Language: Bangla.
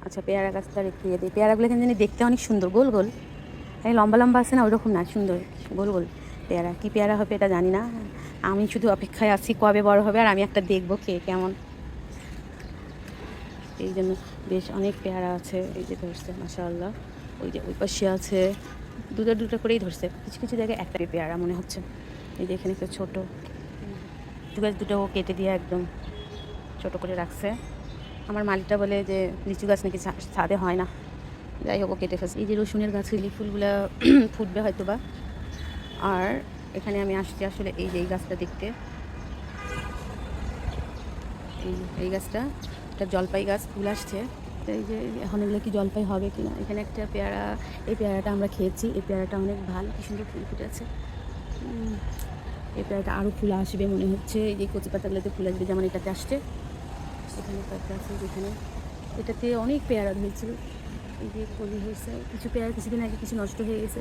আচ্ছা পেয়ারা গাছটা রেখে দিই। পেয়ারাগুলো কেন জানি দেখতে অনেক সুন্দর, গোল গোল। এই লম্বা লম্বা আছে না, ওইরকম না, সুন্দর গোল গোল পেয়ারা। কী পেয়ারা হবে এটা জানি না, আমি শুধু অপেক্ষায় আছি কবে বড় হবে আর আমি একটা দেখবো খেয়ে কেমন। এই জন্য বেশ অনেক পেয়ারা আছে, এই যে ধরছে মাশাআল্লাহ। ওই যে ওই পাশে আছে, দুটো দুটো করেই ধরছে, কিছু কিছু জায়গায় একটা পেয়ারা মনে হচ্ছে। এই যে এখানে একটা ছোটো দুটো কেটে দিয়ে একদম ছোট করে রাখছে। আমার মালিকটা বলে যে লিচু গাছ নাকি ছাদে হয় না, যাই হোক ও কেটে ফেলছে। এই যে রসুনের গাছ, লিলি ফুলগুলো ফুটবে হয়তো বা। আর এখানে আমি আসছি আসলে এই যে এই গাছটা দেখতে, এই গাছটা একটা জলপাই গাছ, ফুল আসছে। এই যে এখন এগুলো কি জলপাই হবে কি না। এখানে একটা পেয়ারা, এই পেয়ারাটা আমরা খেয়েছি, এই পেয়ারাটা অনেক ভালো, কি সুন্দর ফুল ফুটে আছে। এই পেয়ারাটা আরও ফুল আসবে মনে হচ্ছে, এই যে কচি পাতাগুলোতে ফুল আসবে যেমন এটাতে আসছে। এখানে কয়েকটা আছে যেখানে, এটাতে অনেক পেয়ারা ধরেছিল, এই যে কলি হয়েছে। কিছু পেয়ারা কিছুদিন আগে কিছু নষ্ট হয়ে গেছে।